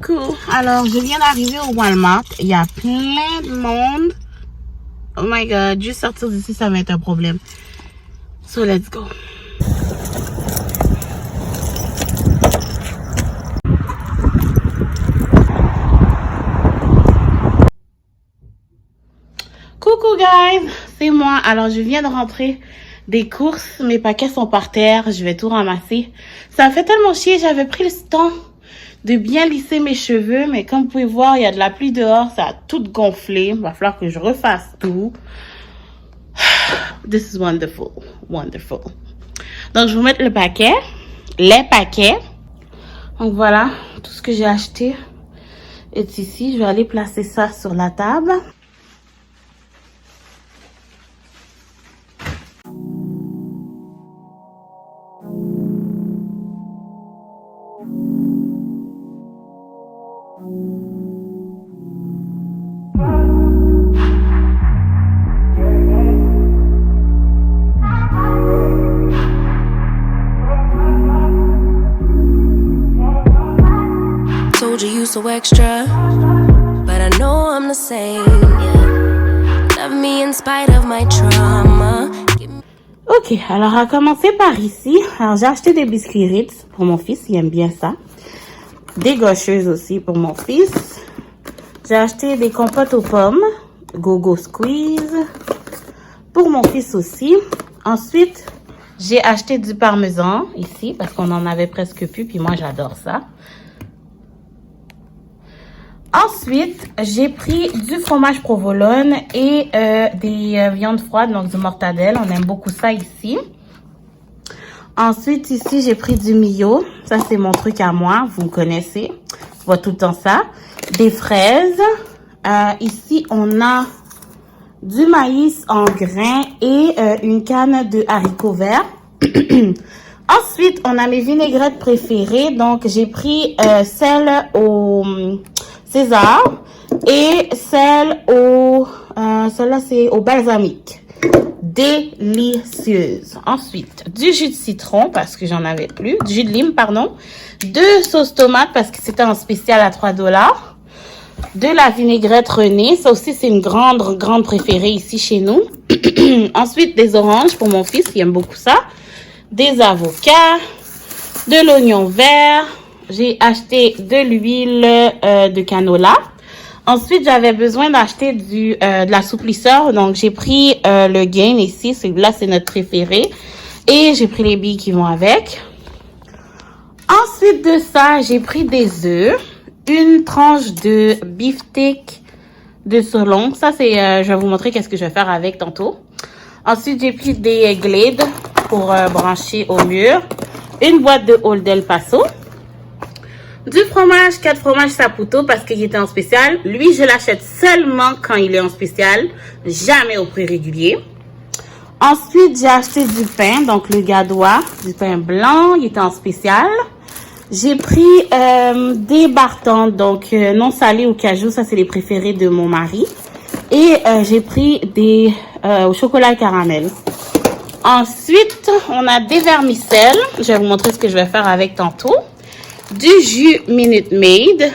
Coucou, alors je viens d'arriver au Walmart, il y a plein de monde. Oh my god, juste sortir d'ici ça va être un problème. So let's go. Coucou guys, c'est moi. Alors je viens de rentrer des courses, mes paquets sont par terre, je vais tout ramasser. Ça me fait tellement chier, j'avais pris le temps de bien lisser mes cheveux, mais comme vous pouvez voir, il y a de la pluie dehors, ça a tout gonflé. Il va falloir que je refasse tout. This is wonderful, wonderful. Donc, je vais vous mettre le paquet, les paquets. Donc, voilà, tout ce que j'ai acheté est ici. Je vais aller placer ça sur la table. You so extra, but I know I'm the same. Yeah. Love me in spite of my trauma. Ok, alors à commencer par ici. Alors j'ai acheté des biscuits Ritz pour mon fils, il aime bien ça. Des gâcheuses aussi pour mon fils. J'ai acheté des compotes aux pommes, Go-Go Squeeze, pour mon fils aussi. Ensuite, j'ai acheté du parmesan ici parce qu'on en avait presque plus, puis moi j'adore ça. Ensuite, j'ai pris du fromage provolone et des viandes froides, donc du mortadelle. On aime beaucoup ça ici. Ensuite, ici, j'ai pris du Mio. Ça, c'est mon truc à moi. Vous me connaissez. Je vois tout le temps ça. Des fraises. Ici, on a du maïs en grains et une canne de haricots verts. Ensuite, on a mes vinaigrettes préférées. Donc, j'ai pris celle au César et celle au celle-là c'est au balsamique. Délicieuse. Ensuite, du jus de citron parce que j'en avais plus, du jus de lime pardon, 2 sauces tomates parce que c'était en spécial à $3, de la vinaigrette Renée, ça aussi c'est une grande préférée ici chez nous. Ensuite, des oranges pour mon fils, il aime beaucoup ça, des avocats, de l'oignon vert. J'ai acheté de l'huile de canola. Ensuite, j'avais besoin d'acheter de l'assouplisseur. Donc, j'ai pris le Gain ici. Celui-là, c'est notre préféré. Et j'ai pris les billes qui vont avec. Ensuite de ça, j'ai pris des œufs. Une tranche de beefsteak de Solon. Ça, c'est, je vais vous montrer qu'est-ce que je vais faire avec tantôt. Ensuite, j'ai pris des Glade pour brancher au mur. Une boîte de Old El Paso. Du fromage, 4 fromages Saputo parce qu'il était en spécial. Lui, je l'achète seulement quand il est en spécial, jamais au prix régulier. Ensuite, j'ai acheté du pain, donc le Gadois, du pain blanc, il était en spécial. J'ai pris des Bartons, donc non salés au cajou, ça c'est les préférés de mon mari. Et j'ai pris des au chocolat et caramel. Ensuite, on a des vermicelles. Je vais vous montrer ce que je vais faire avec tantôt. Du jus Minute Maid.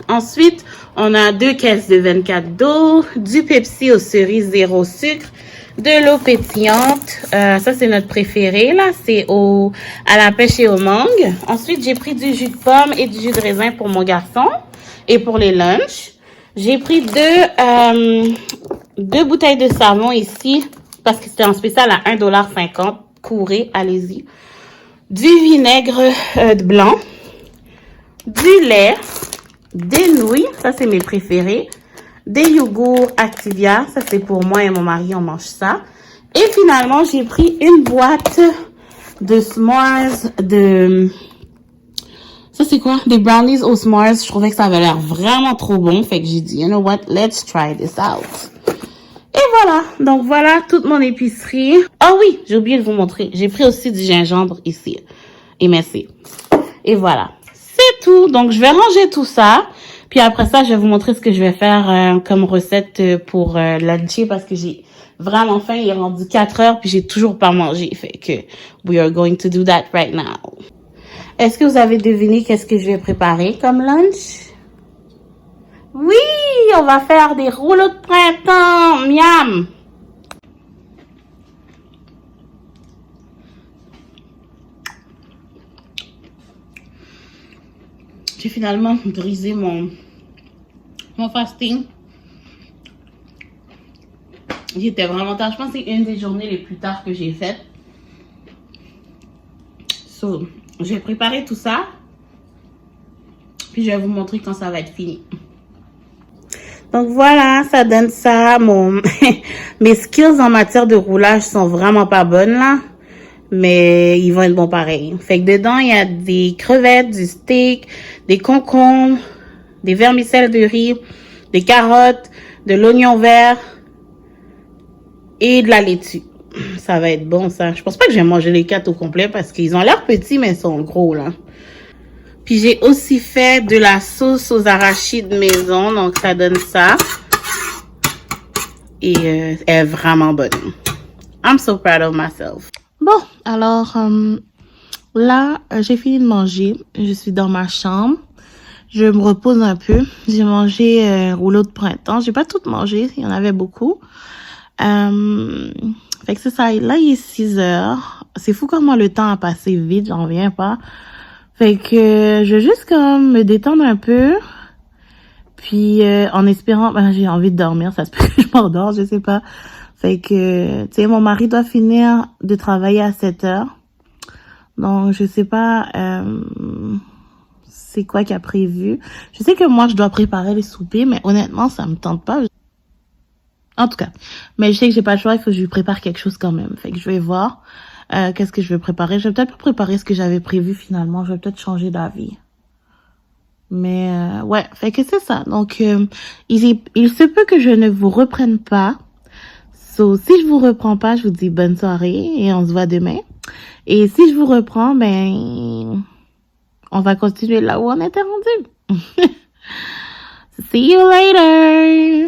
Ensuite, on a 2 caisses de 24 d'eau, du Pepsi aux cerises 0 sucre, de l'eau pétillante. Ça, c'est notre préféré, là. C'est à la pêche et au mangue. Ensuite, j'ai pris du jus de pomme et du jus de raisin pour mon garçon et pour les lunchs. J'ai pris deux bouteilles de savon ici parce que c'était en spécial à $1,50. Courez, allez-y. Du vinaigre blanc. Du lait, des nouilles, ça c'est mes préférés, des yogourts Activia, ça c'est pour moi et mon mari, on mange ça. Et finalement, j'ai pris une boîte de s'mores, ça c'est quoi? Des brownies aux s'mores, je trouvais que ça avait l'air vraiment trop bon, fait que j'ai dit, you know what, let's try this out. Et voilà, donc voilà toute mon épicerie. Ah oui, j'ai oublié de vous montrer, j'ai pris aussi du gingembre ici, et merci. Et voilà. C'est tout. Donc, je vais ranger tout ça. Puis après ça, je vais vous montrer ce que je vais faire comme recette pour luncher parce que j'ai vraiment faim. Il est rendu 4 heures puis j'ai toujours pas mangé. Fait que we are going to do that right now. Est-ce que vous avez deviné qu'est-ce que je vais préparer comme lunch? Oui, on va faire des rouleaux de printemps. Miam. J'ai finalement brisé mon fasting. J'étais vraiment tard. Je pense que c'est une des journées les plus tard que j'ai faites. So, j'ai préparé tout ça. Puis je vais vous montrer quand ça va être fini. Donc voilà, ça donne ça. Mes skills en matière de roulage sont vraiment pas bonnes là. Mais ils vont être bons pareil. Fait que dedans, il y a des crevettes, du steak, des concombres, des vermicelles de riz, des carottes, de l'oignon vert et de la laitue. Ça va être bon ça. Je pense pas que je vais manger les 4 au complet parce qu'ils ont l'air petits mais ils sont gros là. Puis j'ai aussi fait de la sauce aux arachides maison, donc ça donne ça. Et elle est vraiment bonne. I'm so proud of myself. Bon, alors là, j'ai fini de manger. Je suis dans ma chambre. Je me repose un peu. J'ai mangé un rouleau de printemps. J'ai pas tout mangé, il y en avait beaucoup. Fait que c'est ça. Là, il est 6 heures. C'est fou comment le temps a passé vite, j'en reviens pas. Fait que je vais juste comme me détendre un peu. Puis en espérant, j'ai envie de dormir, ça se peut que je m'endors, je sais pas. Fait que, tu sais, mon mari doit finir de travailler à 7 heures. Donc, je sais pas c'est quoi qu'il a prévu. Je sais que moi, je dois préparer les soupers, mais honnêtement, ça me tente pas. En tout cas, mais je sais que j'ai pas le choix, il faut que je lui prépare quelque chose quand même. Fait que je vais voir qu'est-ce que je vais préparer. Je vais peut-être pas préparer ce que j'avais prévu finalement. Je vais peut-être changer d'avis. Mais ouais, fait que c'est ça. Donc, il se peut que je ne vous reprenne pas. So, si je vous reprends pas, je vous dis bonne soirée et on se voit demain. Et si je vous reprends, ben, on va continuer là où on était rendu. See you later!